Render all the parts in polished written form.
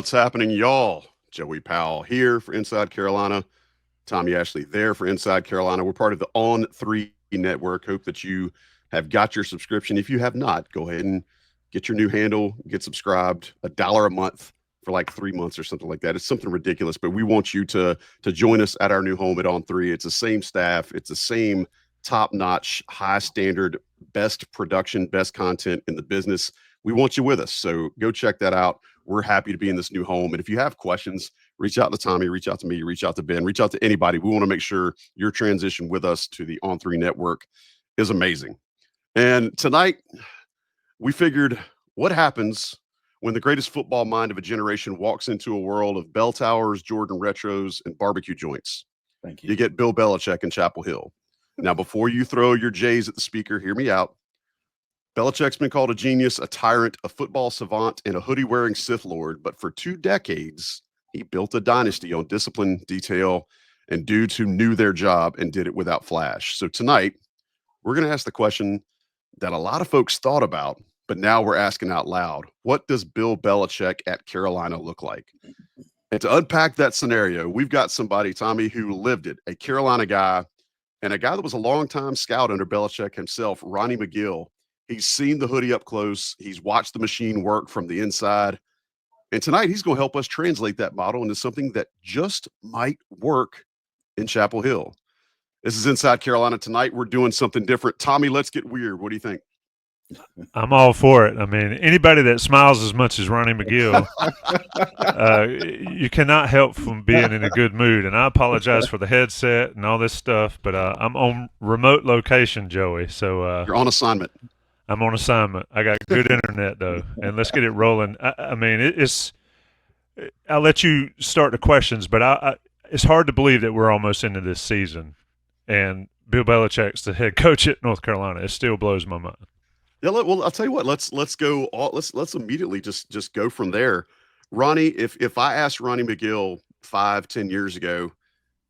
What's happening, y'all? Joey Powell here for Inside Carolina. Tommy Ashley there for Inside Carolina. We're part of the On 3 network. Hope that you have got your subscription. If you have not, go ahead and get your new handle, get subscribed. $1 a month for like 3 months or something like that. It's something ridiculous, but we want you to join us at our new home at On 3. It's the same staff. It's the same top-notch, high standard, best production, best content in the business. We want you with us. So go check that out. We're happy to be in this new home. And if you have questions, reach out to Tommy, reach out to me, reach out to Ben, reach out to anybody. We want to make sure your transition with us to the On 3 network is amazing. And tonight, we figured what happens when the greatest football mind of a generation walks into a world of bell towers, Jordan retros, and barbecue joints. Thank you. You get Bill Belichick in Chapel Hill. Now, before you throw your J's at the speaker, hear me out. Belichick's been called a genius, a tyrant, a football savant, and a hoodie-wearing Sith Lord. But for 2 decades, he built a dynasty on discipline, detail, and dudes who knew their job and did it without flash. So tonight, we're going to ask the question that a lot of folks thought about, but now we're asking out loud. What does Bill Belichick at Carolina look like? And to unpack that scenario, we've got somebody, Tommy, who lived it, a Carolina guy, and a guy that was a longtime scout under Belichick himself, Ronnie McGill. He's seen the hoodie up close. He's watched the machine work from the inside. And tonight, he's going to help us translate that model into something that just might work in Chapel Hill. This is Inside Carolina tonight. We're doing something different. Tommy, let's get weird. What do you think? I'm all for it. I mean, anybody that smiles as much as Ronnie McGill, you cannot help from being in a good mood. And I apologize for the headset and all this stuff, but I'm on remote location, Joey. So you're on assignment. I'm on assignment. I got good internet though, and let's get it rolling. I mean, it's. I'll let you start the questions, but it's hard to believe that we're almost into this season, and Bill Belichick's the head coach at North Carolina. It still blows my mind. Yeah, well, I'll tell you what. Let's go. Let's immediately just go from there. Ronnie, if I asked Ronnie McGill 5-10 years ago,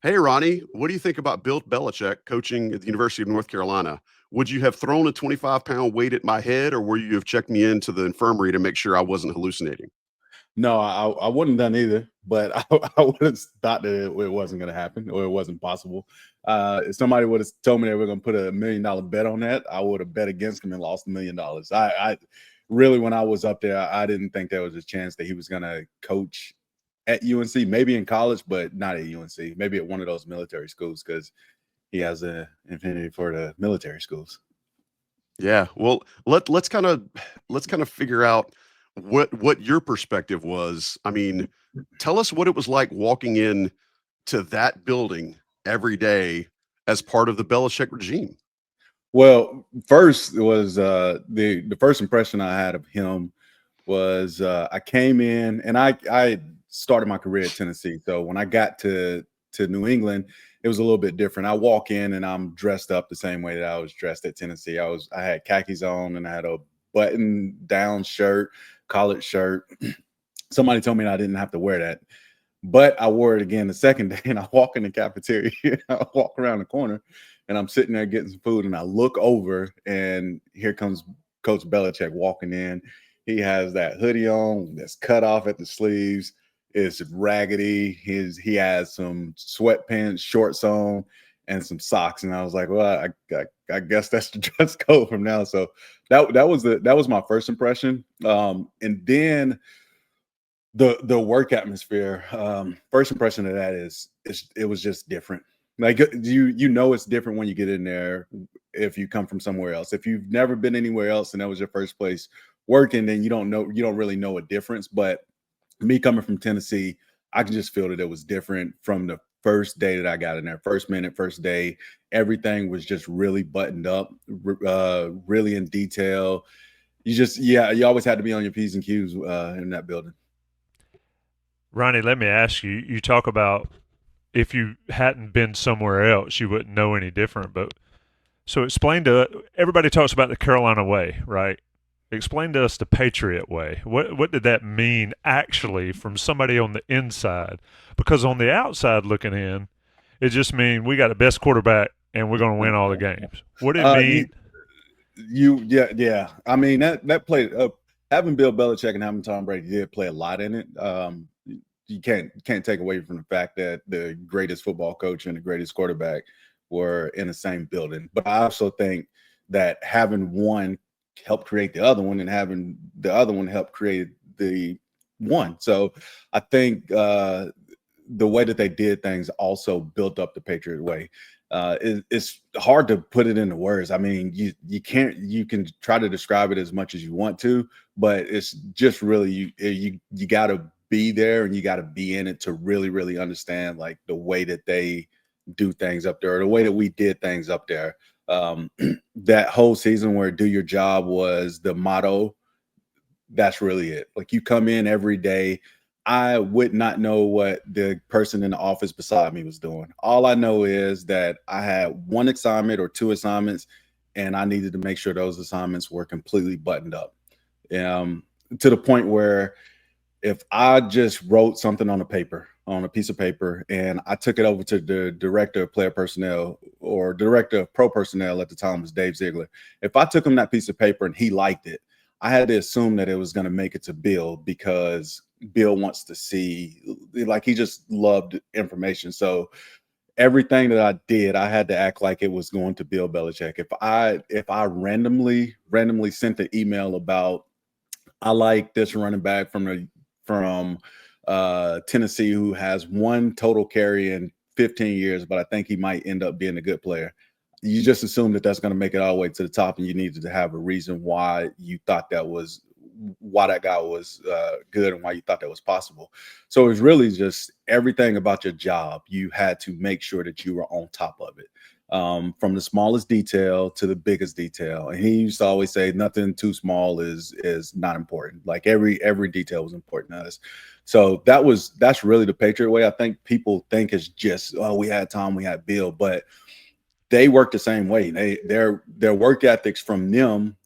hey Ronnie, what do you think about Bill Belichick coaching at the University of North Carolina? Would you have thrown a 25-pound weight at my head, or would you have checked me into the infirmary to make sure I wasn't hallucinating? No, I wouldn't have done either, but I would have thought that it wasn't going to happen or it wasn't possible. If somebody would have told me they were going to put $1 million bet on that, I would have bet against them and lost $1 million. I really, when I was up there, I didn't think there was a chance that he was going to coach at UNC, maybe in college, but not at UNC, maybe at one of those military schools because he has an affinity for the military schools. Yeah, well, let's kind of figure out what your perspective was. I mean, tell us what it was like walking in to that building every day as part of the Belichick regime. Well, first it was the first impression I had of him was I came in and I started my career at Tennessee. So when I got to New England, it was a little bit different. I walk in and I'm dressed up the same way that I was dressed at Tennessee. I had khakis on and I had a button down shirt, collared shirt. Somebody told me I didn't have to wear that, but I wore it again the second day. And I walk in the cafeteria, I walk around the corner, and I'm sitting there getting some food. And I look over, and here comes Coach Belichick walking in. He has that hoodie on that's cut off at the sleeves. It's raggedy. He has some sweatpants, shorts on, and some socks. And I was like, well, I guess that's the dress code from now. So that was my first impression. And then the work atmosphere. First impression of that is it was just different. Like you know it's different when you get in there if you come from somewhere else. If you've never been anywhere else and that was your first place working, then you don't really know a difference. But me coming from Tennessee, I can just feel that it was different from the first day that I got in there. First minute, first day, everything was just really buttoned up, really in detail. You always had to be on your P's and Q's in that building. Ronnie, let me ask you, you talk about if you hadn't been somewhere else, you wouldn't know any different. But so explain to everybody talks about the Carolina way, right? Explain to us the Patriot Way. What did that mean actually from somebody on the inside? Because on the outside looking in, it just means we got the best quarterback and we're going to win all the games. What did it mean? Yeah. I mean that played having Bill Belichick and having Tom Brady did play a lot in it. You can't take away from the fact that the greatest football coach and the greatest quarterback were in the same building. But I also think that having one helped create the other one, and having the other one helped create the one. So I think the way that they did things also built up the Patriot way. It's hard to put it into words. I mean, you can try to describe it as much as you want to, but it's just really you got to be there and you got to be in it to really understand like the way that they do things up there, or the way that we did things up there. That whole season where "do your job" was the motto. That's really it. Like, you come in every day. I would not know what the person in the office beside me was doing. All I know is that I had one assignment or two assignments, and I needed to make sure those assignments were completely buttoned up. To the point where if I just wrote something on a piece of paper, and I took it over to the director of player personnel, or director of pro personnel at the time was Dave Ziegler. If I took him that piece of paper and he liked it, I had to assume that it was going to make it to Bill, because Bill wants to see, like, he just loved information. So everything that I did, I had to act like it was going to Bill Belichick. If I randomly sent an email about, I like this running back from Tennessee who has one total carry in 15 years, but I think he might end up being a good player, you just assume that that's going to make it all the way to the top, and you needed to have a reason why you thought that guy was good, and why you thought that was possible. So it was really just everything about your job. You had to make sure that you were on top of it, from the smallest detail to the biggest detail. And he used to always say, nothing too small is not important. Like, every detail was important to us. So that's really the Patriot way. I think people think it's just, oh, we had Tom, we had Bill, but they work the same way. Their work ethics from them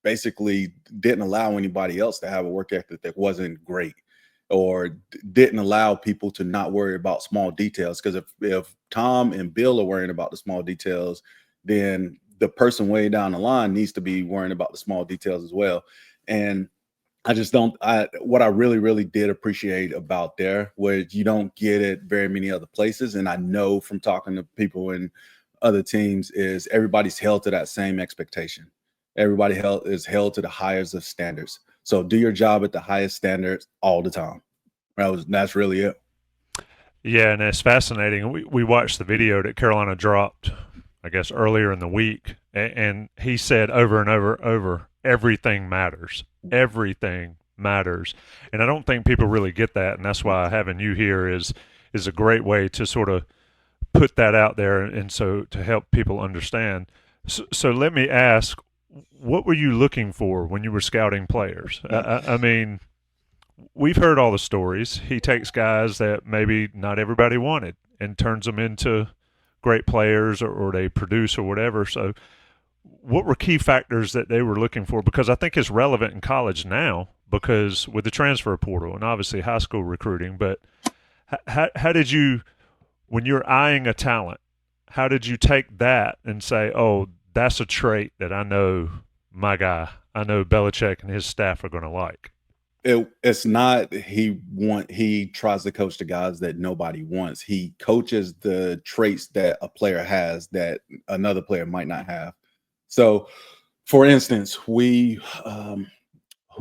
basically didn't allow anybody else to have a work ethic that wasn't great, or didn't allow people to not worry about small details. Because if Tom and Bill are worrying about the small details, then the person way down the line needs to be worrying about the small details as well. And what I really did appreciate about there was, you don't get it very many other places. And I know from talking to people in other teams, is everybody's held to that same expectation. Everybody is held to the highest of standards. So do your job at the highest standards all the time. That's really it. Yeah, and it's fascinating. We watched the video that Carolina dropped, I guess, earlier in the week, and he said over and over, everything matters. Everything matters. And I don't think people really get that, and that's why having you here is a great way to sort of put that out there, and so to help people understand. So let me ask, what were you looking for when you were scouting players? I mean, we've heard all the stories. He takes guys that maybe not everybody wanted and turns them into great players, or they produce or whatever. So what were key factors that they were looking for? Because I think it's relevant in college now, because with the transfer portal and obviously high school recruiting. But how did you, when you're eyeing a talent, how did you take that and say, oh, that's a trait that I know I know Belichick and his staff are going to like? It's not he tries to coach the guys that nobody wants. He coaches the traits that a player has that another player might not have. So, for instance, who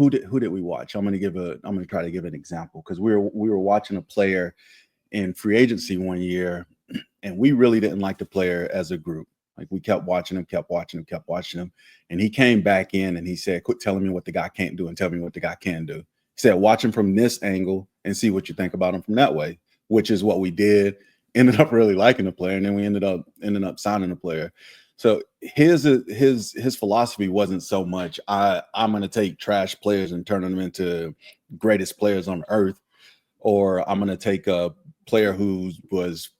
did we watch? I'm going to try to give an example, because we were watching a player in free agency one year, and we really didn't like the player as a group. Like, we kept watching him, and he came back in and he said, quit telling me what the guy can't do and tell me what the guy can do. He said, watch him from this angle and see what you think about him from that way, which is what we did. Ended up really liking the player, and then we ended up signing the player. So his philosophy wasn't so much, I'm going to take trash players and turn them into greatest players on earth, or I'm going to take a player who was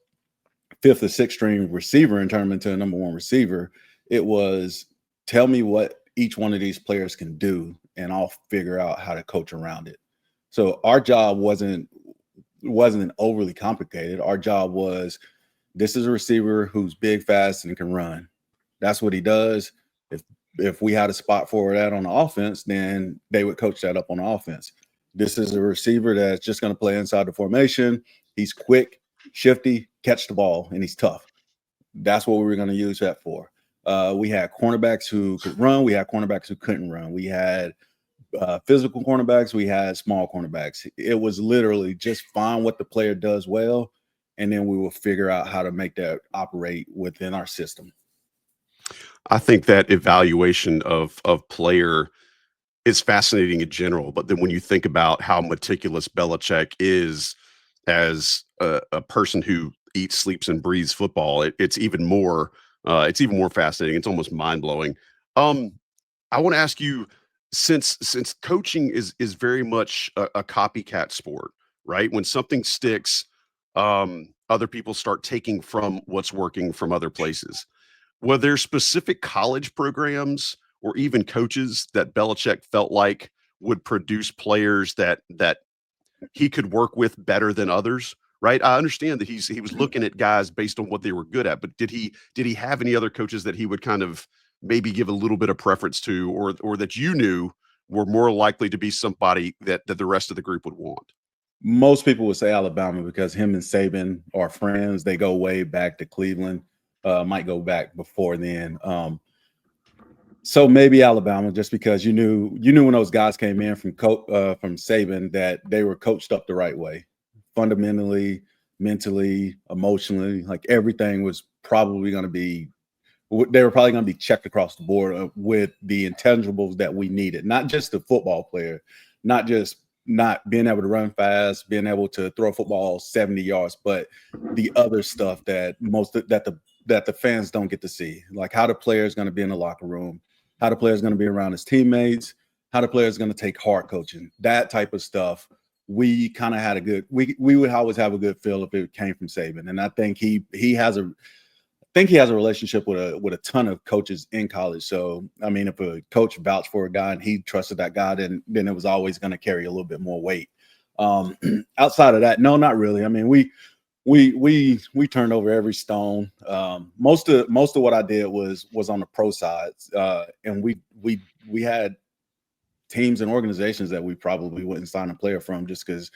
fifth or sixth string receiver and turn him into a number one receiver. It was, tell me what each one of these players can do, and I'll figure out how to coach around it. So our job wasn't overly complicated. Our job was, this is a receiver who's big, fast, and can run. That's what he does. If if we had a spot for that on the offense, then they would coach that up on the offense. This is a receiver that's just going to play inside the formation. He's quick, shifty, catch the ball, and he's tough. That's what we were going to use that for. We had cornerbacks who could run. We had cornerbacks who couldn't run. We had physical cornerbacks. We had small cornerbacks. It was literally just find what the player does well, and then we will figure out how to make that operate within our system. I think that evaluation of player is fascinating in general, but then when you think about how meticulous Belichick is as a person who eats, sleeps, and breathes football, it's even more fascinating. It's almost mind blowing. I want to ask you, since coaching is very much a copycat sport, right? When something sticks, other people start taking from what's working from other places. Were there specific college programs or even coaches that Belichick felt like would produce players that he could work with better than others? Right. I understand that he was looking at guys based on what they were good at, but did he have any other coaches that he would kind of maybe give a little bit of preference to, or that you knew were more likely to be somebody that the rest of the group would want? Most people would say Alabama because him and Saban are friends. They go way back to Cleveland. Might go back before then. So maybe Alabama, just because you knew when those guys came in from Saban that they were coached up the right way, fundamentally, mentally, emotionally. Like everything was probably going to be. They were probably going to be checked across the board with the intangibles that we needed, not just the football player, not just not being able to run fast, being able to throw a football 70 yards, but the other stuff that the fans don't get to see, like how the player is going to be in the locker room, how the player is going to be around his teammates, how the player is going to take hard coaching, that type of stuff. We kind of had a good, we would always have a good feel if it came from Saban. And I think he has a relationship with a ton of coaches in college. So, I mean, if a coach vouched for a guy and he trusted that guy, then it was always going to carry a little bit more weight. Outside of that, no, not really. I mean, we turned over every stone. Most of what I did was on the pro side, and we had teams and organizations that we probably wouldn't sign a player from just because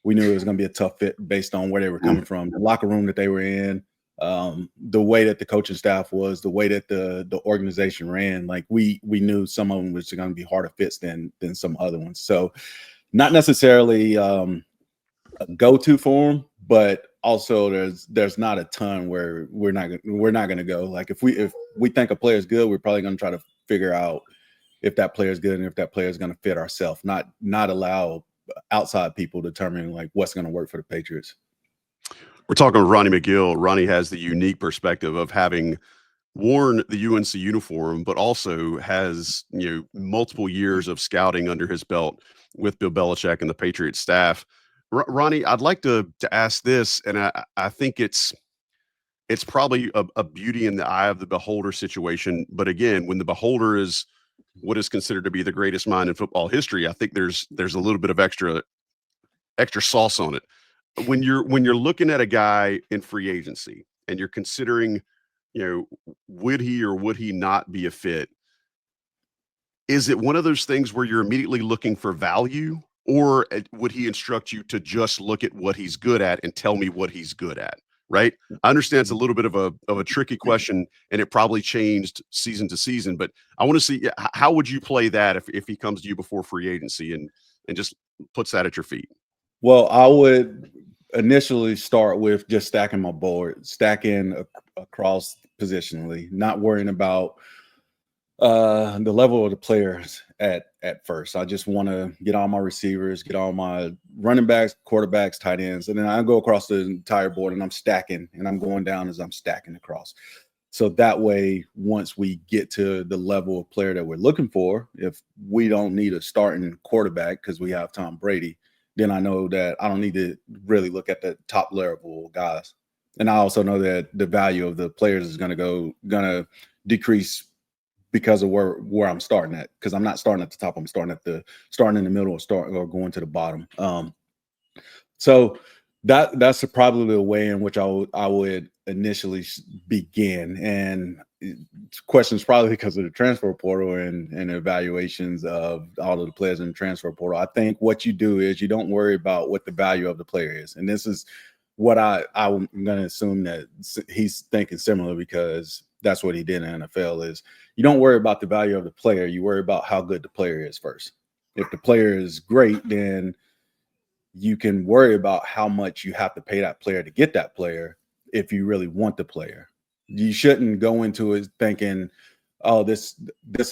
we knew it was going to be a tough fit based on where they were coming from, the locker room that they were in. The way that the coaching staff was, the way that the organization ran, like we knew some of them was going to be harder fits than some other ones. So not necessarily a go-to for them, but also there's not a ton where we're not going to go. Like if we think a player is good, we're probably going to try to figure out if that player is good and if that player is going to fit ourselves, not allow outside people determining like what's going to work for the Patriots. We're talking with Ronnie McGill. Ronnie has the unique perspective of having worn the UNC uniform, but also has multiple years of scouting under his belt with Bill Belichick and the Patriots staff. Ronnie, I'd like to ask this, and I think it's probably a beauty in the eye of the beholder situation. But again, when the beholder is what is considered to be the greatest mind in football history, I think there's a little bit of extra sauce on it. When you're looking at a guy in free agency and you're considering, would he or would he not be a fit? Is it one of those things where you're immediately looking for value, or would he instruct you to just look at what he's good at and tell me what he's good at? Right. I understand it's a little bit of a tricky question, and it probably changed season to season, but I want to see, how would you play that if he comes to you before free agency and just puts that at your feet? Well, I would initially start with just stacking my board, stacking across positionally, not worrying about the level of the players at first. I just want to get all my receivers, get all my running backs, quarterbacks, tight ends, and then I go across the entire board and I'm stacking, and I'm going down as I'm stacking across. So that way, once we get to the level of player that we're looking for, if we don't need a starting quarterback because we have Tom Brady, then I know that I don't need to really look at the top level guys. And I also know that the value of the players is going to decrease because of where I'm starting at, because I'm not starting at the top. I'm starting in the middle or going to the bottom. So That's probably the way in which I would initially begin. And questions probably because of the transfer portal and evaluations of all of the players in the transfer portal. I think what you do is you don't worry about what the value of the player is. And this is what I'm going to assume that he's thinking similar, because that's what he did in the NFL. Is you don't worry about the value of the player. You worry about how good the player is first. If the player is great, then you can worry about how much you have to pay that player to get that player if you really want the player. You shouldn't go into it thinking, oh, this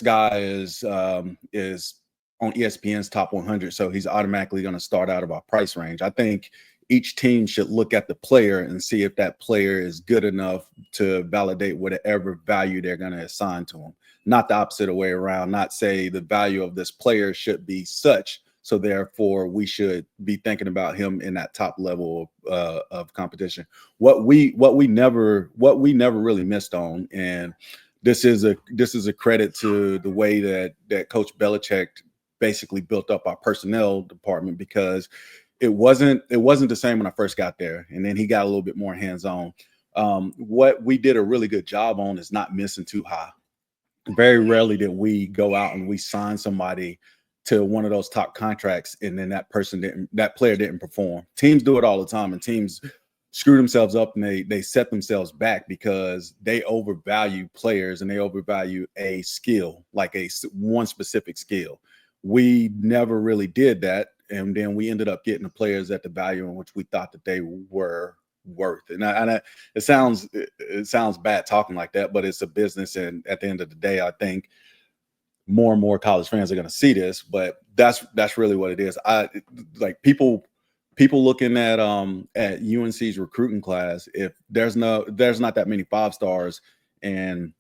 guy is on ESPN's top 100, so he's automatically going to start out of our price range. I think each team should look at the player and see if that player is good enough to validate whatever value they're going to assign to him. Not the opposite way around, not say the value of this player should be such, so therefore we should be thinking about him in that top level of competition. What we never really missed on, and this is a credit to the way that Coach Belichick basically built up our personnel department, because it wasn't the same when I first got there, and then he got a little bit more hands-on. What we did a really good job on is not missing too high. Very rarely did we go out and we sign somebody to one of those top contracts and then that player didn't perform. Teams do it all the time, and teams screw themselves up and they set themselves back because they overvalue players and they overvalue a skill, like one specific skill. We never really did that, and then we ended up getting the players at the value in which we thought that they were worth. It sounds bad talking like that, but it's a business, and at the end of the day, I think more and more college fans are going to see this, but that's really what it is. I like people looking at UNC's recruiting class. If there's not that many 5-stars, and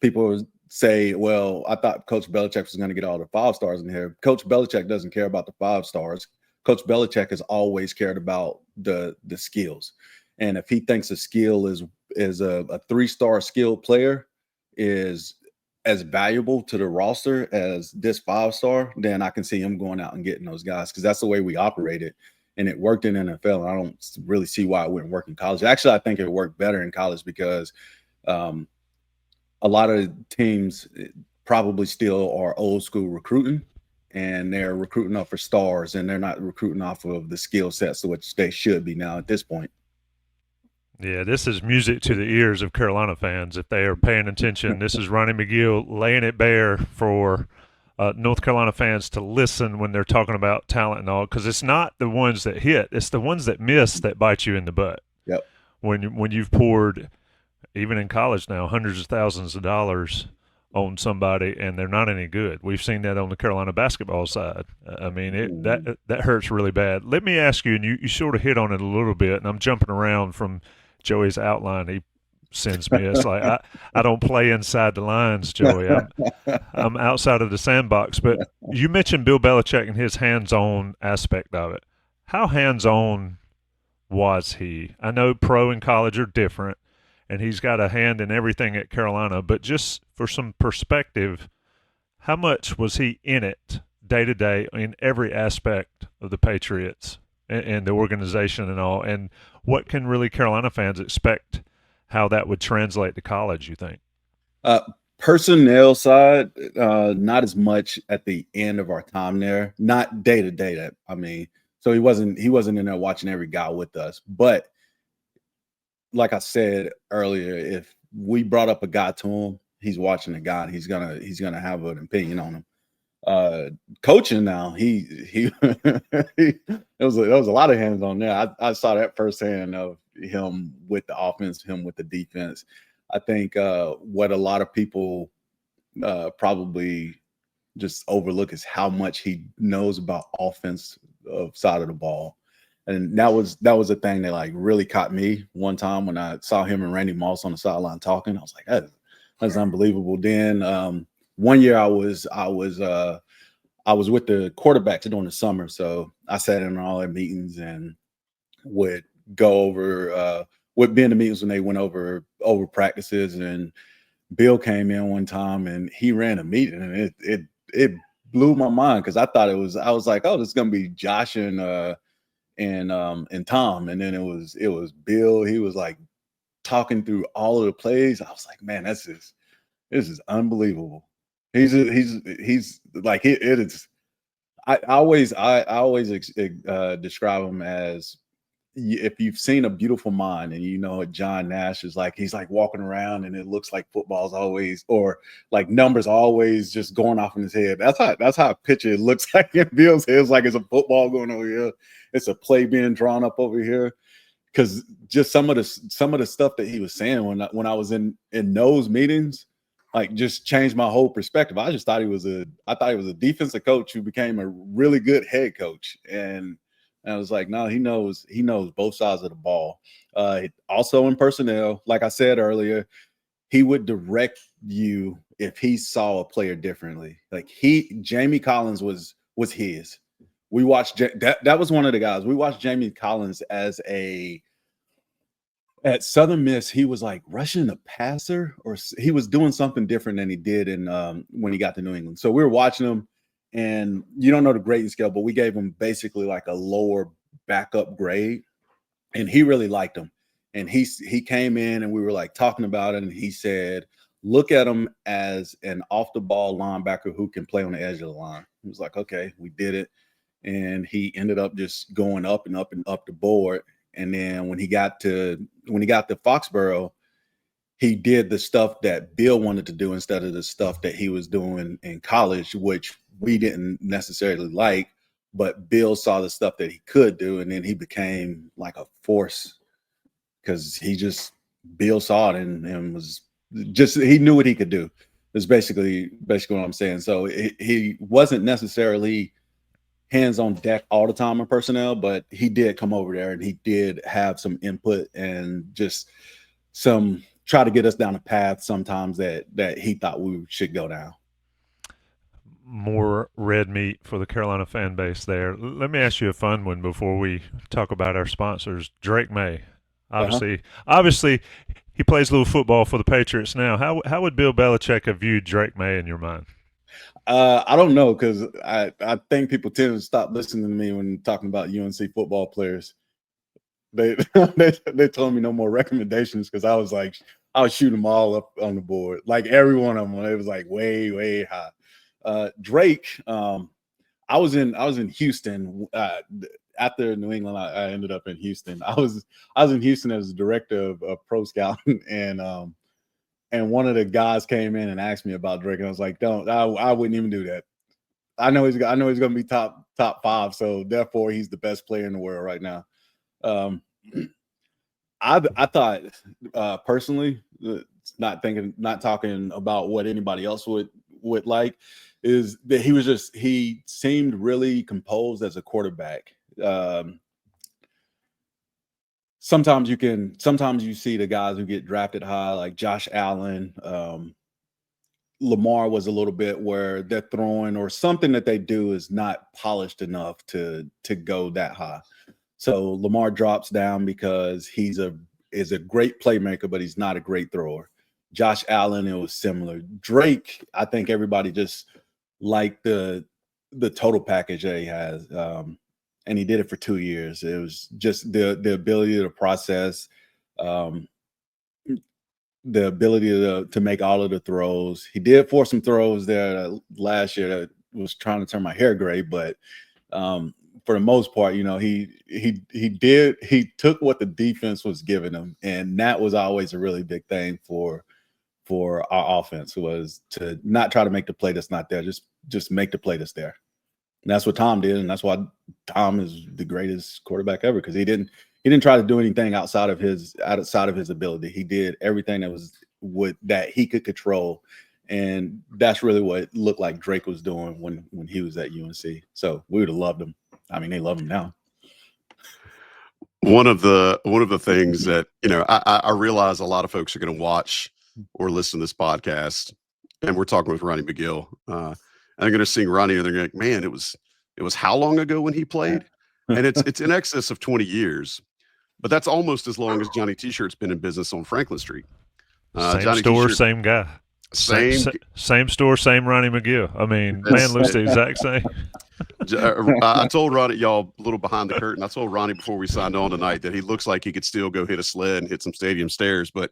people say, well, I thought Coach Belichick was going to get all the 5-stars in here. Coach Belichick doesn't care about the 5-stars. Coach Belichick has always cared about the skills. And if he thinks a skill is a 3-star skilled player is as valuable to the roster as this 5-star, then I can see him going out and getting those guys, because that's the way we operated, and it worked in NFL. And I don't really see why it wouldn't work in college. Actually, I think it worked better in college, because a lot of teams probably still are old school recruiting, and they're recruiting off for stars, and they're not recruiting off of the skill sets, which they should be now at this point. Yeah, this is music to the ears of Carolina fans if they are paying attention. This is Ronnie McGill laying it bare for North Carolina fans to listen when they're talking about talent and all, because it's not the ones that hit, it's the ones that miss that bite you in the butt. Yep. When you've poured, even in college now, hundreds of thousands of dollars on somebody and they're not any good. We've seen that on the Carolina basketball side. I mean, that hurts really bad. Let me ask you, and you sort of hit on it a little bit, and I'm jumping around from Joey's outline he sends me. It's like I don't play inside the lines, Joey. I'm outside of the sandbox. But you mentioned Bill Belichick and his hands-on aspect of it. How hands-on was he? I know pro and college are different, and he's got a hand in everything at Carolina, but just for some perspective, how much was he in it day to day in every aspect of the Patriots and the organization and all? And what can really Carolina fans expect how that would translate to college, you think? Personnel side, not as much at the end of our time there, not day to day. So he wasn't in there watching every guy with us. But like I said earlier, if we brought up a guy to him, he's watching the guy, and he's gonna have an opinion on him. Coaching now, he there was a lot of hands on there. I saw that firsthand of him with the offense, him with the defense. I think what a lot of people probably just overlook is how much he knows about offense side of the ball. And that was a thing that like really caught me one time when I saw him and Randy Moss on the sideline talking. I was like, that's unbelievable. Then one year I was with the quarterbacks during the summer, so I sat in all their meetings and would go over would be in the meetings when they went over practices. And Bill came in one time and he ran a meeting, and it blew my mind, because I was like, oh, this is gonna be Josh and and Tom, and then it was Bill. He was like talking through all of the plays. I was like, man, this is unbelievable. He's like it is. I always describe him as, if you've seen A Beautiful Mind and you know what John Nash is like, he's like walking around and it looks like football's always, or like numbers always just going off in his head. That's how I picture it looks like in Bill's head. It's like it's a football going over here. It's a play being drawn up over here. Because just some of the stuff that he was saying when I was in those meetings, like, just changed my whole perspective. I thought he was a defensive coach who became a really good head coach. And I was like, no, he knows both sides of the ball. Also in personnel, like I said earlier, he would direct you if he saw a player differently. Like Jamie Collins was his. We watched that was one of the guys. We watched Jamie Collins at Southern Miss. He was like rushing the passer, or he was doing something different than he did when he got to New England. So we were watching him. And you don't know the grading scale, but we gave him basically like a lower backup grade, and he really liked him. And he came in and we were like talking about it, and he said, look at him as an off the ball linebacker who can play on the edge of the line. He was like, okay, we did it. And he ended up just going up and up and up the board. And then when he got to Foxboro, he did the stuff that Bill wanted to do instead of the stuff that he was doing in college, which we didn't necessarily like, but Bill saw the stuff that he could do, and then he became like a force because Bill saw it and was just, he knew what he could do. Is basically what I'm saying. So he wasn't necessarily hands on deck all the time in personnel, but he did come over there and he did have some input and just try to get us down a path sometimes that he thought we should go down. More red meat for the Carolina fan base there. Let me ask you a fun one before we talk about our sponsors. Drake May, obviously, he plays a little football for the Patriots now. How would Bill Belichick have viewed Drake May in your mind? I don't know, because I think people tend to stop listening to me when talking about UNC football players. They told me no more recommendations because I was shooting them all up on the board, like every one of them. It was like way high. Drake, I was in Houston after New England. I ended up in Houston. I was in Houston as a director of pro scouting, and one of the guys came in and asked me about Drake, and I was like, I wouldn't even do that. I know he's going to be top 5, so therefore he's the best player in the world right now. I thought personally, not talking about what anybody else would like, is that he seemed really composed as a quarterback. Sometimes you see the guys who get drafted high, like Josh Allen. Lamar was a little bit where they're throwing, or something that they do is not polished enough to go that high. So Lamar drops down because is a great playmaker, but he's not a great thrower. Josh Allen, it was similar. Drake, I think everybody just liked the total package that he has. And he did it for 2 years. It was just the ability to process, the ability to make all of the throws. He did force some throws there last year that was trying to turn my hair gray, but for the most part, he took what the defense was giving him, and that was always a really big thing for our offense, was to not try to make the play that's not there, just make the play that's there. And that's what Tom did, and that's why Tom is the greatest quarterback ever, because he didn't try to do anything outside of his ability. He did everything that he could control, and that's really what it looked like Drake was doing when he was at UNC. So we would have loved him. I mean, they love him now. One of the things that I realize a lot of folks are going to watch or listen to this podcast, and we're talking with Ronnie McGill. And they're going to sing Ronnie, and they're going to, man, it was how long ago when he played? And it's in excess of 20 years, but that's almost as long as Johnny T-Shirt's been in business on Franklin Street. Same Johnny store, T-shirt, same guy. Same store, same Ronnie McGill. I mean, man looks the exact same. I told Ronnie, y'all, a little behind the curtain. I told Ronnie before we signed on tonight that he looks like he could still go hit a sled and hit some stadium stairs. But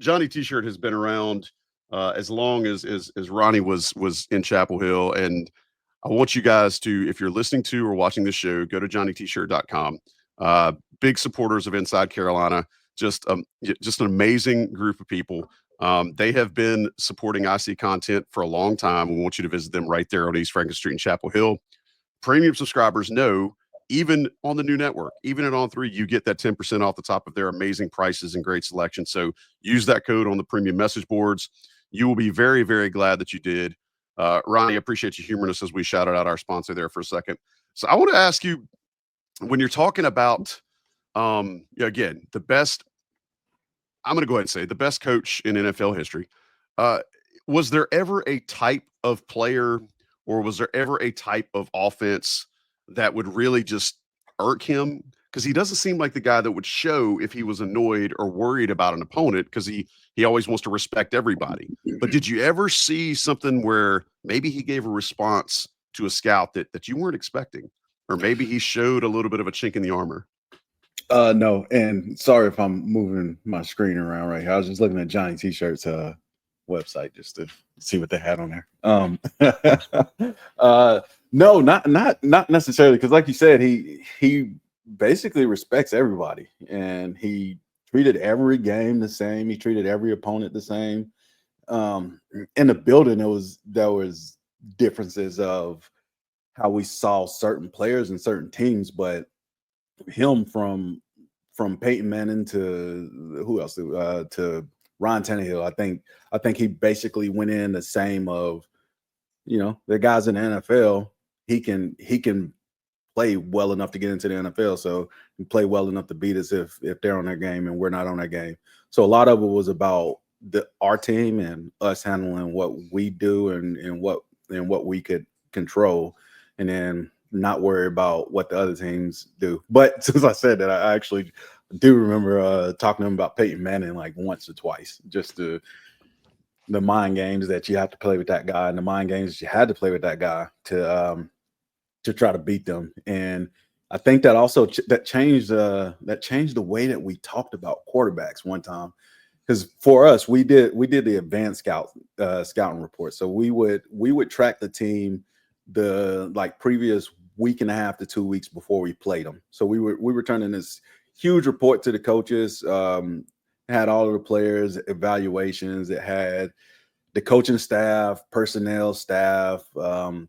Johnny T-shirt has been around as long as Ronnie was in Chapel Hill, and I want you guys to, if you're listening to or watching this show, go to johnnytshirt.com. Big supporters of Inside Carolina, just an amazing group of people. They have been supporting IC content for a long time. We want you to visit them right there on East Franklin Street in Chapel Hill. Premium subscribers know, even on the new network, even at On3, you get that 10% off the top of their amazing prices and great selection. So use that code on the premium message boards. You will be very, very glad that you did. Ronnie, I appreciate you humoring us as we shouted out our sponsor there for a second. So I want to ask you, when you're talking about, again, the best, I'm going to go ahead and say the best coach in NFL history. Was there ever a type of player, or was there ever a type of offense that would really just irk him? Because he doesn't seem like the guy that would show if he was annoyed or worried about an opponent, because he always wants to respect everybody. But did you ever see something where maybe he gave a response to a scout that you weren't expecting, or maybe he showed a little bit of a chink in the armor? No, and sorry if I'm moving my screen around right here. I was just looking at Johnny T-shirt's website just to see what they had on there. No, not necessarily, because like you said, he basically respects everybody, and he treated every game the same. He treated every opponent the same. In the building, there was differences of how we saw certain players and certain teams, but him from Peyton Manning to who else to Ron Tannehill, I think he basically went in the same of, the guys in the NFL, he can play well enough to get into the NFL, so he play well enough to beat us if they're on their game and we're not on their game. So a lot of it was about our team and us handling what we do and what we could control, and then not worry about what the other teams do. But since I said that, I actually do remember talking to him about Peyton Manning like once or twice, just the mind games that you have to play with that guy, and the mind games that you had to play with that guy to try to beat them. And I think that also that changed the way that we talked about quarterbacks one time, because for us, we did the advanced scouting report. So we would track the team the previous week and a half to 2 weeks before we played them. So we were turning this huge report to the coaches. Had all of the players' evaluations. It had the coaching staff, personnel staff,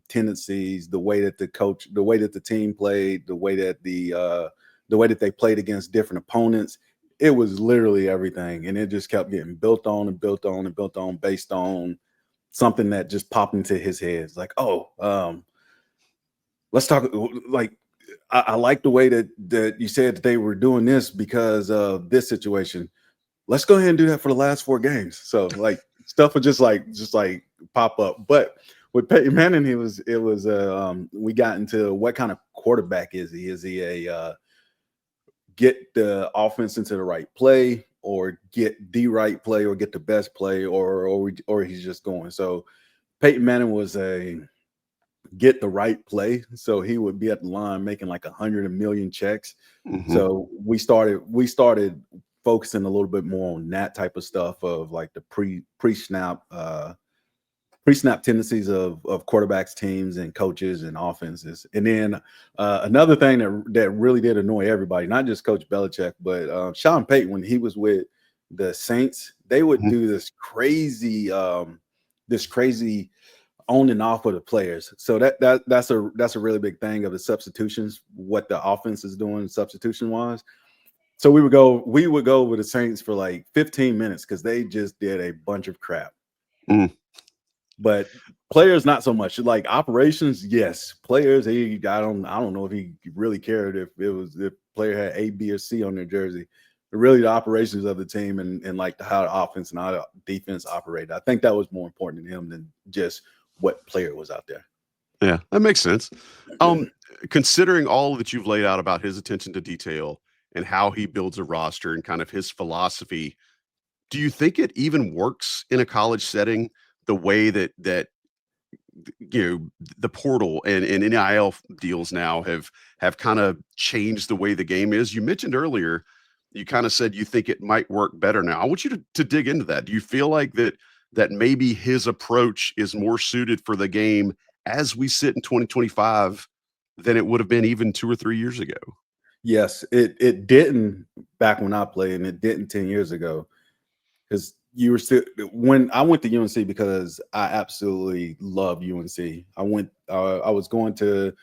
tendencies, the way that the team played, the way that they played against different opponents. It was literally everything, and it just kept getting built on and built on and built on based on something that just popped into his head. It's like, let's talk. I like the way that you said that they were doing this because of this situation. Let's go ahead and do that for the last 4 games. So stuff would just pop up. But with Peyton Manning, we got into what kind of quarterback is he? Is he a get the offense into the right play, or get the right play, or get the best play, or he's just going? So Peyton Manning was a get the right play. So he would be at the line making 100 million checks. Mm-hmm. So we started focusing a little bit more on that type of stuff of the pre-snap tendencies of quarterbacks, teams, and coaches and offenses. And then another thing that really did annoy everybody, not just Coach Belichick, but Sean Payton, when he was with the Saints, they would do this crazy on and off of the players. So that's a really big thing of the substitutions, what the offense is doing substitution wise. So we would go with the Saints for 15 minutes because they just did a bunch of crap. But players not so much. Operations, yes. Players, I don't know if he really cared if player had A, B, or C on their jersey. But really, the operations of the team and how the offense and how the defense operated. I think that was more important to him than just what player was out there. Yeah, that makes sense. Considering all that you've laid out about his attention to detail and how he builds a roster and kind of his philosophy, do you think it even works in a college setting the way that the portal and NIL deals now have kind of changed the way the game is. You mentioned earlier, you kind of said you think it might work better now. I want you to dig into that. Do you feel like that maybe his approach is more suited for the game as we sit in 2025 than it would have been even 2 or 3 years ago? Yes, it didn't back when I played, and it didn't 10 years ago. Because you were still when I went to UNC because I absolutely love UNC. I was going to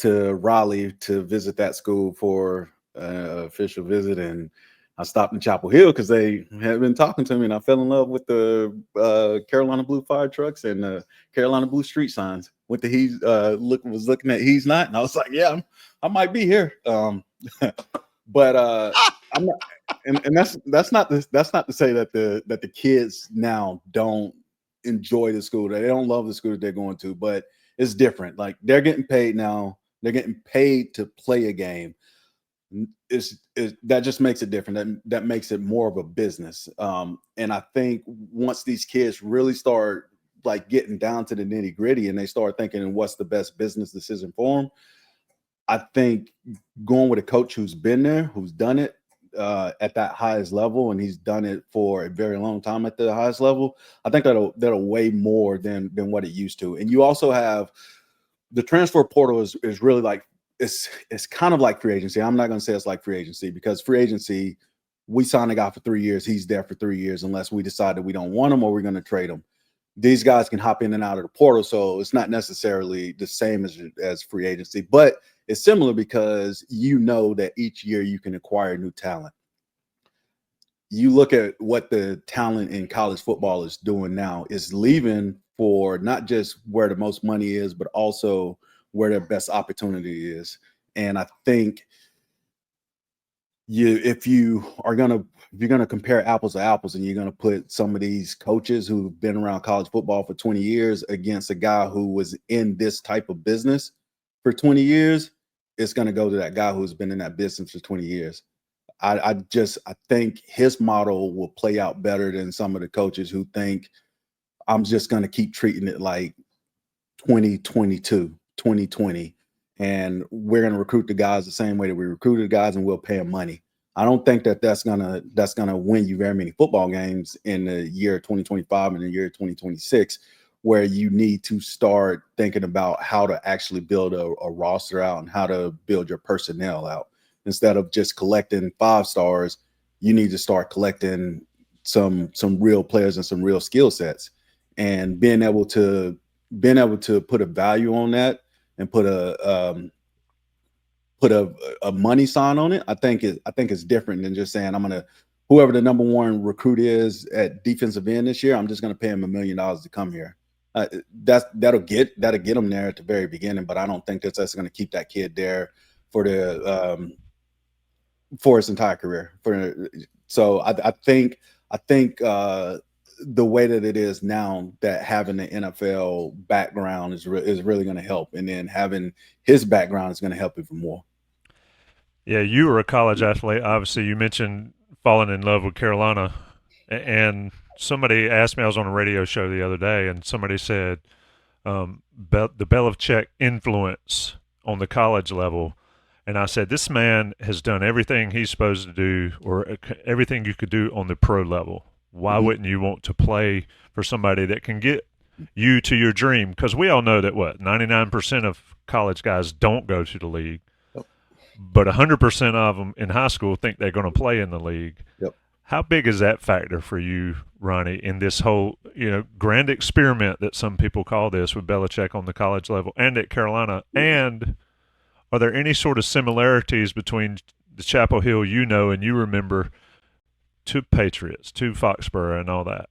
Raleigh to visit that school for an official visit, and I stopped in Chapel Hill because they had been talking to me, and I fell in love with the Carolina Blue fire trucks and the Carolina Blue street signs. Went to was looking at He's Not, and I was like, yeah, I might be here. But I'm not, and that's not to say that the kids now don't enjoy the school, that they don't love the school that they're going to, but it's different. Like, they're getting paid now. They're getting paid to play a game. That just makes it different. That makes it more of a business. And I think once these kids really start like getting down to the nitty gritty and they start thinking what's the best business decision for them, I think going with a coach who's been there, who's done it at that highest level, and he's done it for a very long time at the highest level, I think that'll weigh more than what it used to. And you also have the transfer portal is really like it's kind of like free agency. I'm not going to say it's like free agency, because free agency, we sign a guy for 3 years, he's there for 3 years unless we decide that we don't want him or we're going to trade him. These guys can hop in and out of the portal, so it's not necessarily the same as free agency, but it's similar because you know that each year you can acquire new talent. You look at what the talent in college football is doing now, is leaving for not just where the most money is, but also where the best opportunity is. And I think if you're gonna compare apples to apples, and you're gonna put some of these coaches who've been around college football for 20 years against a guy who was in this type of business for 20 years, it's gonna go to that guy who's been in that business for 20 years. I think his model will play out better than some of the coaches who think I'm just gonna keep treating it like 2022, 2020. And we're going to recruit the guys the same way that we recruited the guys, and we'll pay them money. I don't think that's gonna win you very many football games in the year 2025 and the year 2026, where you need to start thinking about how to actually build a roster out and how to build your personnel out. Instead of just collecting 5 stars, you need to start collecting some real players and some real skill sets, and being able to put a value on that and put a money sign on it. I think it's different than just saying, I'm gonna, whoever the number 1 recruit is at defensive end this year, I'm just gonna pay him $1 million to come here. That'll get him there at the very beginning, but I don't think that's gonna keep that kid there for his entire career. So I think the way that it is now, that having the NFL background is really going to help, and then having his background is going to help even more. Yeah, you were a college athlete. Obviously, you mentioned falling in love with Carolina, and somebody asked me, I was on a radio show the other day, and somebody said the Belichick influence on the college level. And I said, this man has done everything he's supposed to do, or everything you could do on the pro level. Why wouldn't you want to play for somebody that can get you to your dream? Because we all know that 99% of college guys don't go to the league, but 100% of them in high school think they're going to play in the league. Yep. How big is that factor for you, Ronnie, in this whole grand experiment that some people call this with Belichick on the college level and at Carolina? And are there any sort of similarities between the Chapel Hill and you remember to Patriots, to Foxboro, and all that?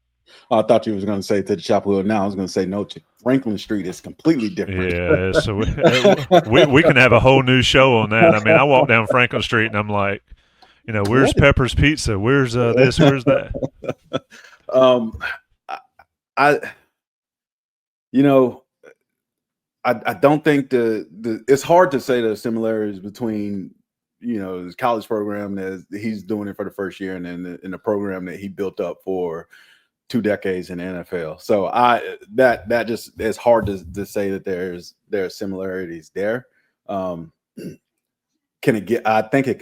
I thought you was going to say to the Chapel Hill. Now I was going to say no. Franklin Street is completely different. Yeah, so we can have a whole new show on that. I mean, I walk down Franklin Street and I'm like, where's Pepper's Pizza? Where's this? Where's that? I don't think it's hard to say the similarities between his college program that he's doing it for the first year, and then in the program that he built up for 2 decades in the NFL. So that just it's hard to say that there's similarities there. Can it get? I think it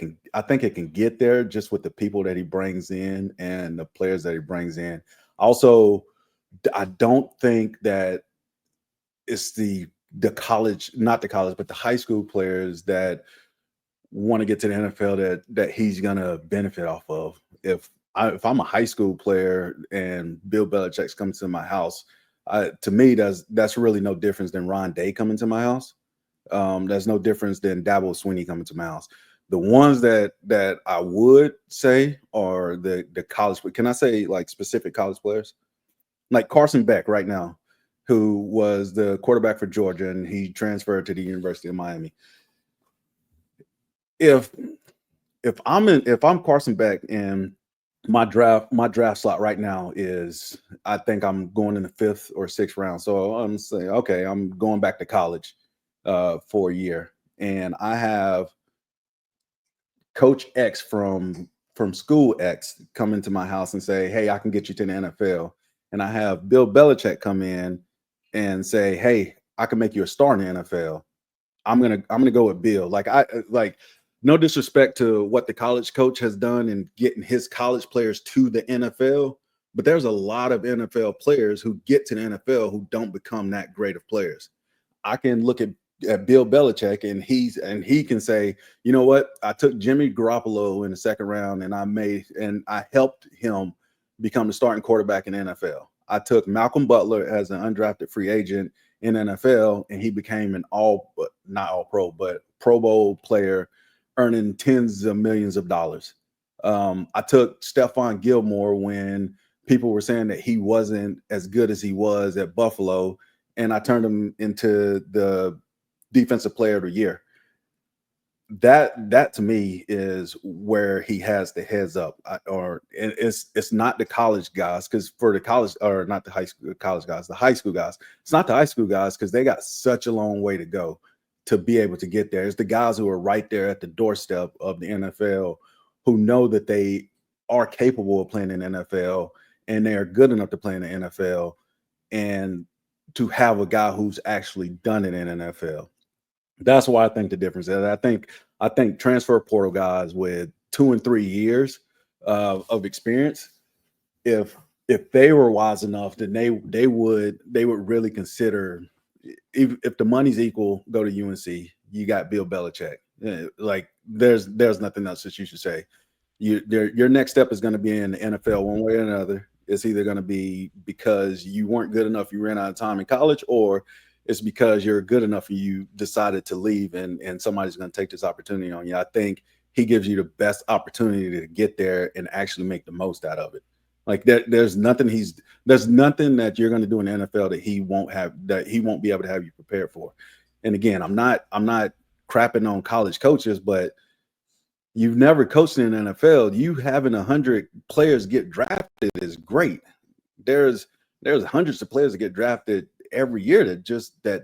can get there just with the people that he brings in and the players that he brings in. Also, I don't think that it's the college, not the college, but the high school players that want to get to the NFL that he's gonna benefit off of. If I'm a high school player and Bill Belichick's coming to my house, to me that's really no difference than Ron Day coming to my house. There's no difference than Dabo Swinney coming to my house. The ones that I would say are the college. Can I say like specific college players? Like Carson Beck right now, who was the quarterback for Georgia and he transferred to the University of Miami. If I'm Carson Beck and my draft slot right now is, I think I'm going in the 5th or 6th round. So I'm saying, okay, I'm going back to college for a year, and I have Coach X from School X come into my house and say, hey, I can get you to the NFL. And I have Bill Belichick come in and say, hey, I can make you a star in the NFL. I'm gonna go with Bill. Like no disrespect to what the college coach has done in getting his college players to the NFL, but there's a lot of NFL players who get to the NFL who don't become that great of players. I can look at Bill Belichick and he can say, you know what? I took Jimmy Garoppolo in the 2nd round and I helped him become the starting quarterback in the NFL. I took Malcolm Butler as an undrafted free agent in NFL and he became an not all pro, but Pro Bowl player earning tens of millions of dollars. I took Stephon Gilmore when people were saying that he wasn't as good as he was at Buffalo, and I turned him into the defensive player of the year. That to me is where he has the heads up, it's not the college guys, because for the college, or not the high school college guys, the high school guys, it's not the high school guys because they got such a long way to go to be able to get there. It's the guys who are right there at the doorstep of the NFL who know that they are capable of playing in the NFL and they are good enough to play in the NFL, and to have a guy who's actually done it in the NFL. That's why I think the difference is. I think transfer portal guys with 2 and 3 years of experience, if they were wise enough, then they would really consider, if the money's equal, go to UNC. You got Bill Belichick. Like there's nothing else that you should say. Your next step is going to be in the NFL one way or another. It's either going to be because you weren't good enough, you ran out of time in college, or it's because you're good enough and you decided to leave and somebody's going to take this opportunity on you. I think he gives you the best opportunity to get there and actually make the most out of it. Like there's nothing that you're going to do in the NFL that he won't be able to have you prepared for. And again, I'm not crapping on college coaches, but you've never coached in the NFL. You having 100 players get drafted is great. There's hundreds of players that get drafted every year that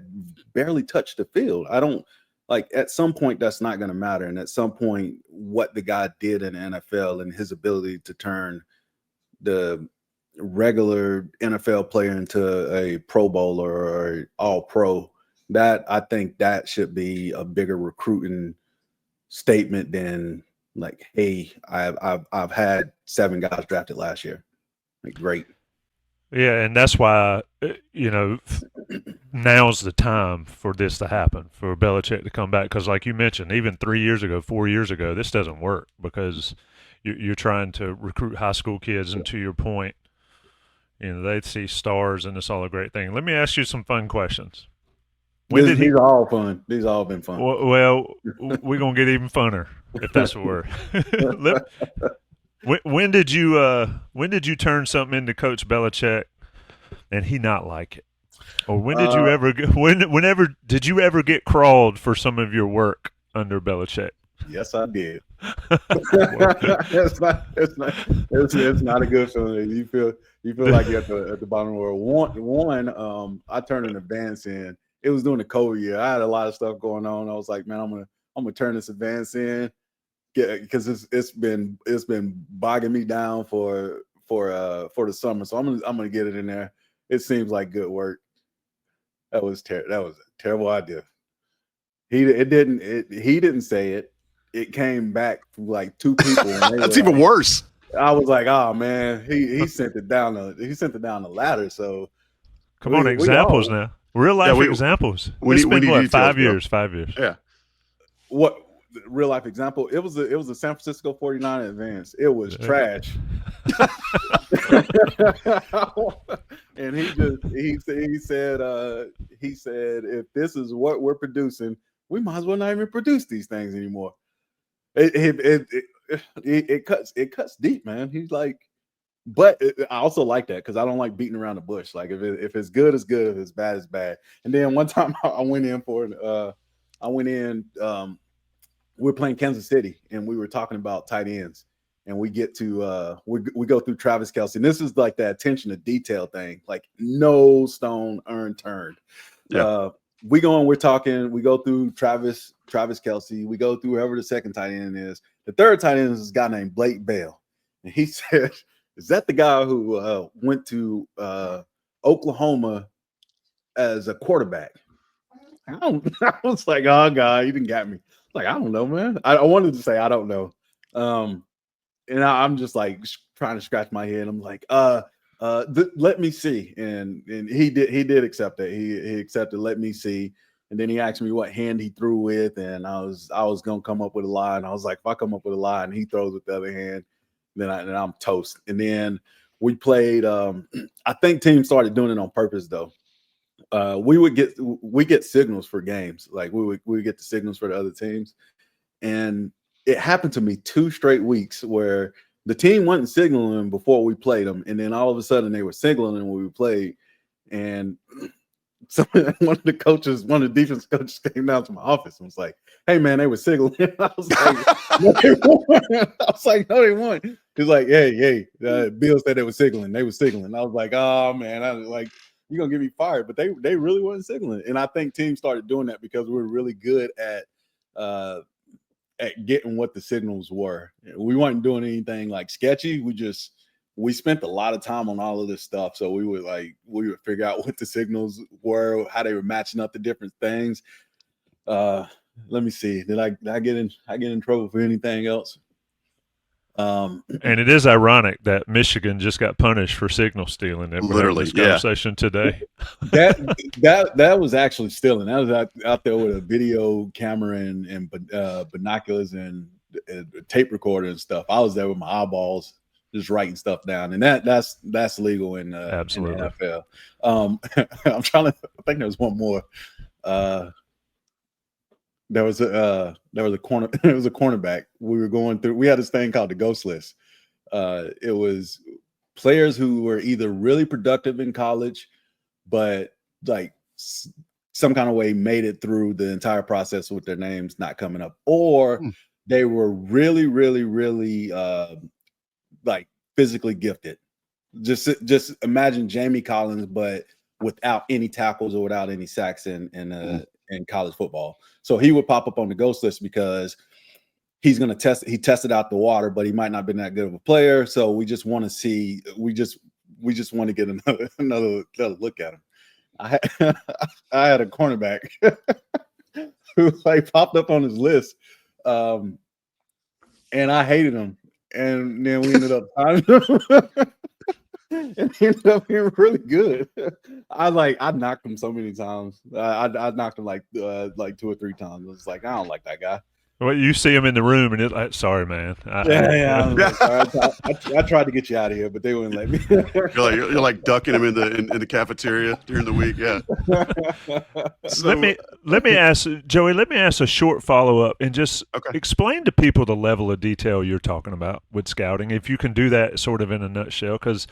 barely touch the field. I don't like, at some point that's not going to matter. And at some point, what the guy did in the NFL and his ability to turn the regular NFL player into a Pro Bowler or all pro, that I think that should be a bigger recruiting statement than like, hey, I've had 7 guys drafted last year. Like, great. Yeah, and that's why, now's the time for this to happen, for Belichick to come back. Because like you mentioned, even 3 years ago, 4 years ago, this doesn't work because you're trying to recruit high school kids. And to your point, they see stars and it's all a great thing. Let me ask you some fun questions. These are all fun. These all been fun. Well, we're going to get even funner if that's what we're – When did you turn something into Coach Belichick and he not like it? Or when did you ever did you ever get crawled for some of your work under Belichick? Yes, I did. It's not a good feeling. You feel like you're at the bottom of the world. One, I turned an advance in. It was during the COVID year. I had a lot of stuff going on. I was like, man, I'm gonna turn this advance in. Because it's been bogging me down for for the summer. So I'm gonna get it in there. It seems like good work. That was a terrible idea. He didn't say it. It came back from like two people. And That's even worse. I was like, oh man, he sent it down the ladder. So come on, examples now. Real life examples. It's been need what, details, 5 bro. years? 5 years. Yeah. What real life example? It was a San Francisco 49er advance. It was trash. And he said if this is what we're producing, we might as well not even produce these things anymore. It cuts deep, man. He's like, but I also like that because I don't like beating around the bush. Like if it's good, it's good. If it's bad, it's bad. And then one time I went in. We were playing Kansas City and we were talking about tight ends. And we get to we go through Travis Kelce. And this is like that attention to detail thing, like no stone unturned. Yeah. We go and we're talking, we go through Travis Kelce, we go through whoever the second tight end is. The third tight end is a guy named Blake Bell. And he said, is that the guy who went to Oklahoma as a quarterback? I was like, oh God, you didn't got me. Like, I don't know, man. I wanted to say I don't know. And I'm just like trying to scratch my head. I'm like, let me see. And he did accept it. He accepted, let me see. And then he asked me what hand he threw with. And I was gonna come up with a lie. And I was like, if I come up with a lie and he throws with the other hand, then I'm toast. And then we played, I think teams started doing it on purpose though. We get signals for games. Like we would get the signals for the other teams. And it happened to me 2 straight weeks where the team wasn't signaling before we played them, and then all of a sudden they were signaling when we played. And so one of the defense coaches came down to my office and was like, "Hey man, they were signaling." I was like, "No, they weren't." I was like, "No, they weren't." He's like, "Hey, Bill said they were signaling. They were signaling." I was like, "Oh man," I was like, "You're gonna get me fired." But they really weren't signaling, and I think teams started doing that because we were really good at getting what the signals were. We weren't doing anything like sketchy. We spent a lot of time on all of this stuff. So we would figure out what the signals were, how they were matching up to different things. Let me see. Did I get in trouble for anything else? And it is ironic that Michigan just got punished for signal stealing. That Literally, this conversation today. that was actually stealing. That was out there with a video camera and binoculars and a tape recorder and stuff. I was there with my eyeballs, just writing stuff down, and that's legal in absolutely in the NFL. I think there was one more. There was a cornerback. We had this thing called the ghost list. It was players who were either really productive in college, but like some kind of way made it through the entire process with their names not coming up, or they were really, really, really like physically gifted. Just imagine Jamie Collins, but without any tackles or without any sacks in college football. So he would pop up on the ghost list because he's going to he tested out the water, but he might not have been that good of a player. So we just want to see, we just want to get another look at him. I had a cornerback who like popped up on his list. And I hated him. And then we ended up and he ended up being really good. I knocked him so many times. I knocked him like 2 or 3 times. I was like, I don't like that guy. Well, you see him in the room, and it's like, sorry, man. I tried to get you out of here, but they wouldn't let me. you're like ducking him in the cafeteria during the week. Yeah. So, let me ask Joey. Let me ask a short follow up and just explain to people the level of detail you're talking about with scouting, if you can do that sort of in a nutshell, because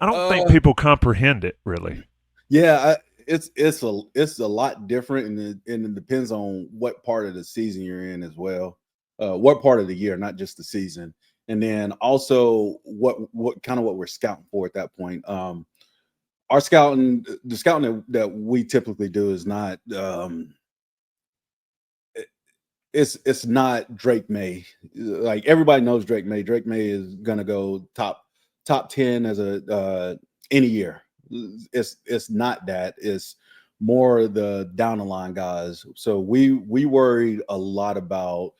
I don't think people comprehend it really. Yeah, it's a lot different, and it depends on what part of the season you're in as well, what part of the year, not just the season, and then also what we're scouting for at that point. The scouting that we typically do is not it's not Drake May. Like everybody knows Drake May. Drake May is gonna go top top 10 as a any year. It's not that. It's more the down the line guys. So we worried a lot about,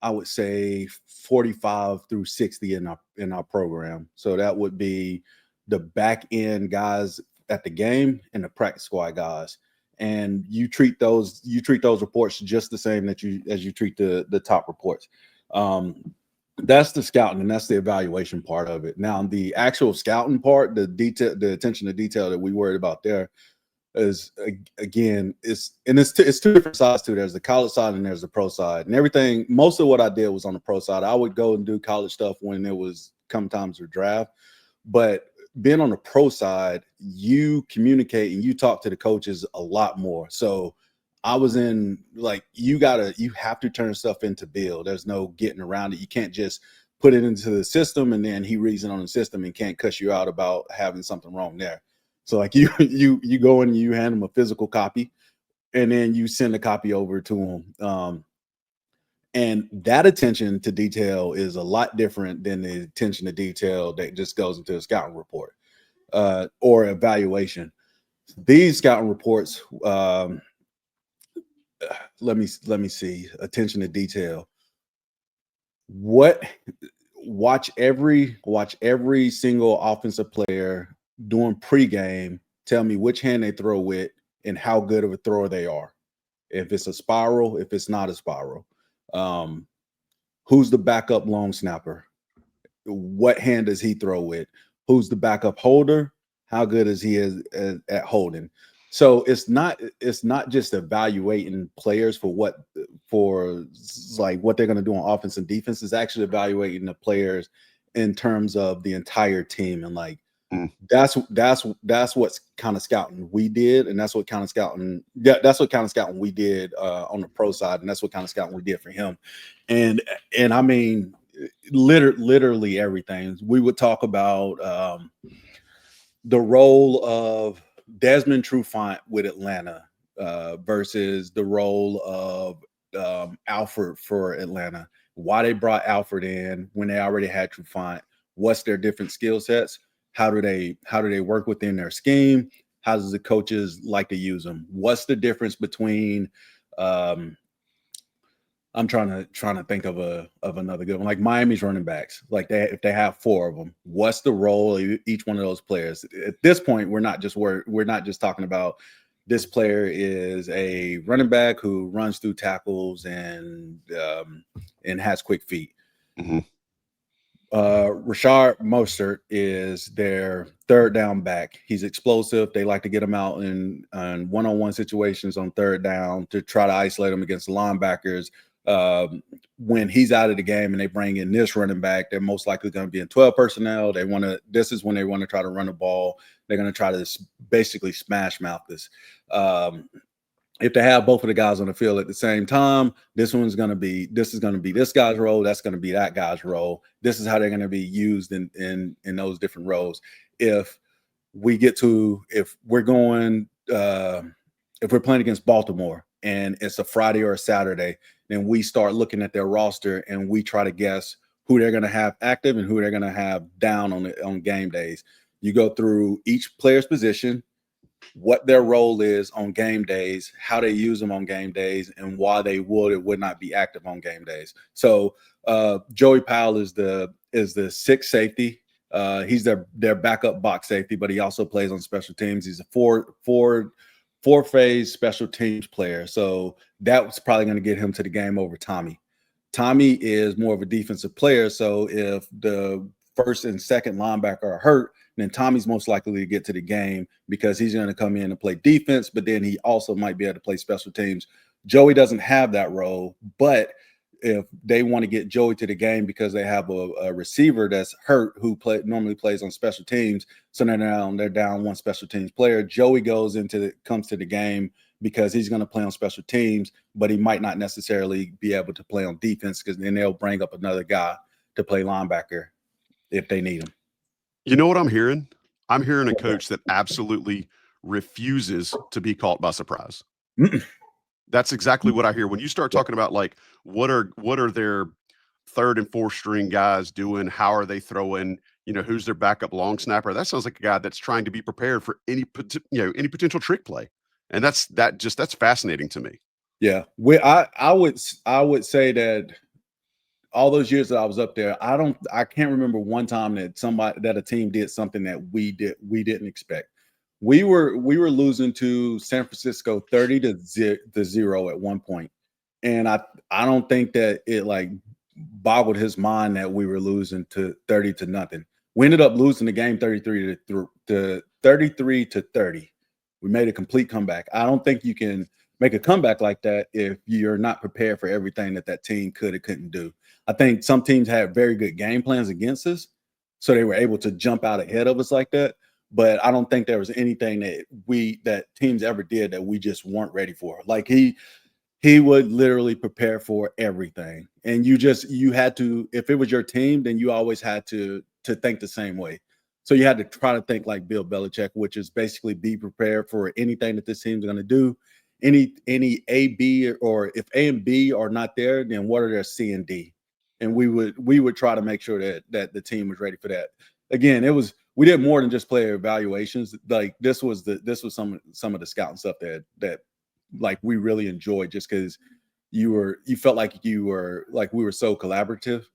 I would say 45 through 60 in our program. So that would be the back end guys at the game and the practice squad guys. And you treat those reports just the same as you treat the top reports. That's the scouting and that's the evaluation part of it. Now, the actual scouting part, the attention to detail that we worried about there is, again, it's two different sides too. There's the college side and there's the pro side, and everything. Most of what I did was on the pro side. I would go and do college stuff when it was come times to draft, but being on the pro side, you communicate and you talk to the coaches a lot more. So I was in, like, you have to turn stuff into Bill. There's no getting around it. You can't just put it into the system and then he reads it on the system and can't cuss you out about having something wrong there. So like you go in and you hand them a physical copy and then you send a copy over to them. And that attention to detail is a lot different than the attention to detail that just goes into a scouting report or evaluation. These scouting reports, let me see, attention to detail. Watch every single offensive player doing pregame. Tell me which hand they throw with and how good of a thrower they are. If it's a spiral, if it's not a spiral. Who's the backup long snapper? What hand does he throw with? Who's the backup holder? How good is he at holding? So it's not just evaluating players for what they're going to do on offense and defense. It's actually evaluating the players in terms of the entire team. And like, that's what's kind of scouting we did. And that's what kind of scouting we did on the pro side. And that's what kind of scouting we did for him. And I mean, literally everything. We would talk about the role of Desmond Trufant with Atlanta versus the role of Alford for Atlanta. Why they brought Alford in when they already had Trufant? What's their different skill sets? How do they work within their scheme? How does the coaches like to use them? What's the difference between I'm trying to think of another good one, like Miami's running backs. Like if they have 4 of them, what's the role of each one of those players? At this point, we're not just talking about this player is a running back who runs through tackles and has quick feet. Mm-hmm. Rashard Mostert is their third down back. He's explosive. They like to get him out in one-on-one situations on third down to try to isolate him against the linebackers. When he's out of the game and they bring in this running back, they're most likely going to be in 12 personnel. This is when they want to try to run the ball. They're going to try to basically smash mouth this. If they have both of the guys on the field at the same time, this is going to be this guy's role. That's going to be that guy's role. This is how they're going to be used in those different roles. If we're playing against Baltimore and it's a Friday or a Saturday, then we start looking at their roster and we try to guess who they're going to have active and who they're going to have down on game days. You go through each player's position, what their role is on game days, how they use them on game days, and why they would or would not be active on game days. So Joey Powell is the 6th safety. He's their backup box safety, but he also plays on special teams. He's a four-phase special teams player. So that was probably going to get him to the game over Tommy. Tommy is more of a defensive player. So if the first and second linebacker are hurt, then Tommy's most likely to get to the game because he's going to come in and play defense, but then he also might be able to play special teams. Joey doesn't have that role, but if they want to get Joey to the game because they have a receiver that's hurt who normally plays on special teams, so they're down one special teams player, Joey comes to the game because he's going to play on special teams, but he might not necessarily be able to play on defense because then they'll bring up another guy to play linebacker if they need him. You know what I'm hearing? I'm hearing a coach that absolutely refuses to be caught by surprise. That's exactly what I hear. When you start talking about like what are their third and fourth string guys doing? How are they throwing? who's their backup long snapper. That sounds like a guy that's trying to be prepared for any potential trick play. And that's fascinating to me. Yeah. I would say that all those years that I was up there, I can't remember one time that a team did something that we didn't expect. We were losing to San Francisco 30-0 at one point. And I don't think that it like boggled his mind that we were losing to 30-0. We ended up losing the game 33-30. We made a complete comeback. I don't think you can make a comeback like that if you're not prepared for everything that team could or couldn't do. I think some teams had very good game plans against us, so they were able to jump out ahead of us like that. But I don't think there was anything that teams ever did that we just weren't ready for. Like he would literally prepare for everything, and you had to. If it was your team, then you always had to think the same way. So you had to try to think like Bill Belichick, which is basically be prepared for anything that this team's going to do. Any A, B, or if A and B are not there, then what are their C and D? And we would try to make sure that the team was ready for that. Again, we did more than just player evaluations. Like this was some of the scouting stuff that like we really enjoyed, just because you felt like we were so collaborative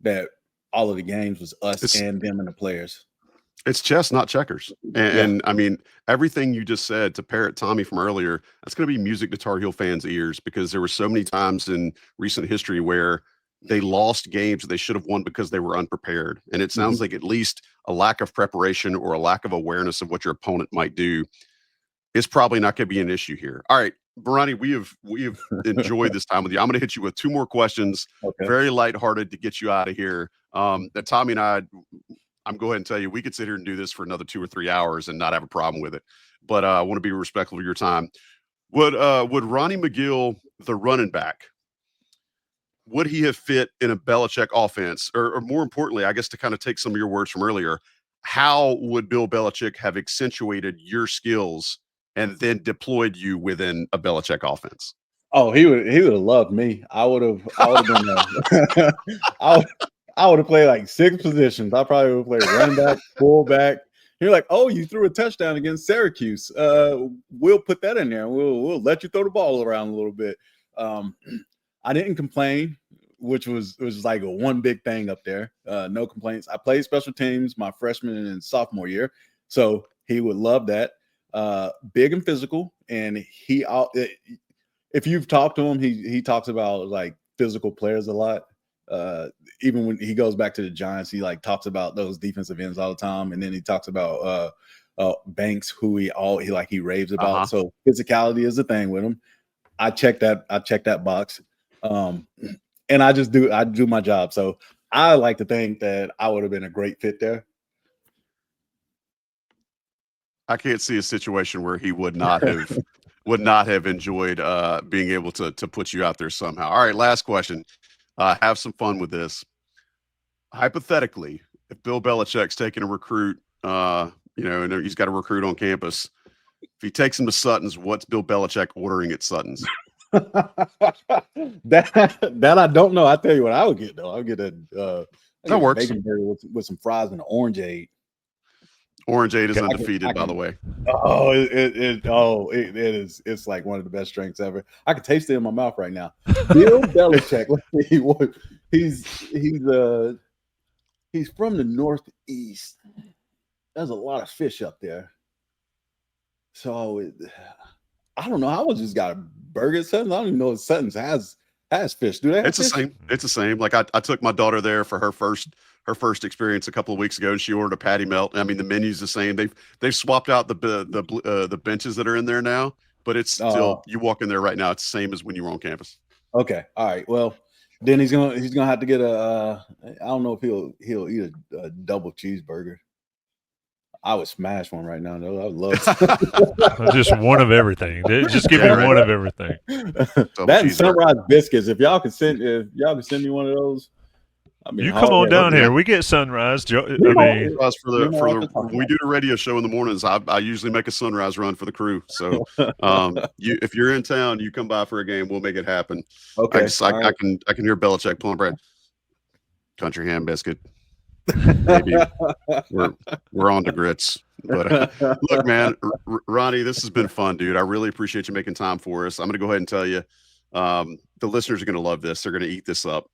that all of the games was us and them and the players. It's chess, not checkers. And I mean, everything you just said, to parrot Tommy from earlier, that's going to be music to Tar Heel fans' ears, because there were so many times in recent history where they lost games that they should have won because they were unprepared. And it sounds like at least a lack of preparation or a lack of awareness of what your opponent might do is probably not going to be an issue here. All right, Ronnie, we have enjoyed this time with you. I'm going to hit you with two more questions, very lighthearted, to get you out of here. That Tommy and I'm going to tell you, we could sit here and do this for another 2 or 3 hours and not have a problem with it. But I want to be respectful of your time. Would Ronnie McGill, the running back, would he have fit in a Belichick offense? Or more importantly, I guess, to kind of take some of your words from earlier, how would Bill Belichick have accentuated your skills and then deployed you within a Belichick offense? Oh, he would have loved me. I would have been I would have played like 6 positions. I probably would have played running back, fullback. You're like, oh, you threw a touchdown against Syracuse. We'll put that in there. We'll let you throw the ball around a little bit. I didn't complain, which was like a one big thing up there. No complaints. I played special teams my freshman and sophomore year, so he would love that. Big and physical, and if you've talked to him, he talks about like physical players a lot. Even when he goes back to the Giants, he like talks about those defensive ends all the time, and then he talks about Banks, who he raves about. So physicality is a thing with him. I check that box, and I do my job. So I like to think that I would have been a great fit there. I can't see a situation where he would not have enjoyed being able to put you out there somehow. All right, last question. Have some fun with this. Hypothetically, if Bill Belichick's taking a recruit, and he's got a recruit on campus, if he takes him to Sutton's, what's Bill Belichick ordering at Sutton's? that I don't know. I tell you what I would get though. I would get that works. Bacon burger with some fries and an orangeade. Orangeade is undefeated, by the way. Oh, it is. It's like one of the best drinks ever. I can taste it in my mouth right now. Bill Belichick. He's from the Northeast. There's a lot of fish up there. So I don't know. I just got a burger at Sutton's. I don't even know if Sutton's has fish. Do they have fish? It's the same. Like I took my daughter there for her first experience a couple of weeks ago, and she ordered a patty melt. I mean, the menu's the same. They've swapped out the benches that are in there now, but it's still, you walk in there right now, it's the same as when you were on campus. Okay, all right. Well, then he's gonna have to get I don't know if he'll eat a double cheeseburger. I would smash one right now, though. I would love just one of everything. Just give me one of everything. That and Sunrise biscuits. If y'all can send me one of those. I mean, you come on down here. We get Sunrise. When we do the radio show in the mornings, I usually make a Sunrise run for the crew. So if you're in town, you come by for a game, we'll make it happen. Okay. I can hear Belichick pulling bread. Country ham biscuit. maybe we're on to grits. But look, man, Ronnie, this has been fun, dude. I really appreciate you making time for us. I'm going to go ahead and tell you, the listeners are going to love this. They're going to eat this up.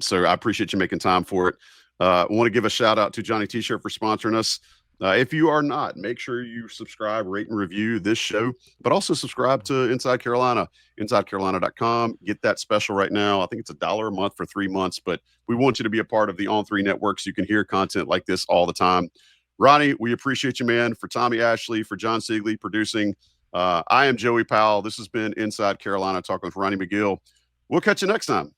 So I appreciate you making time for it. I want to give a shout out to Johnny T-Shirt for sponsoring us. If you are not, make sure you subscribe, rate, and review this show, but also subscribe to Inside Carolina, InsideCarolina.com. Get that special right now. I think it's $1 a month for 3 months, but we want you to be a part of the On 3 network so you can hear content like this all the time. Ronnie, we appreciate you, man. For Tommy Ashley, for John Siegley producing, I am Joey Powell. This has been Inside Carolina, talking with Ronnie McGill. We'll catch you next time.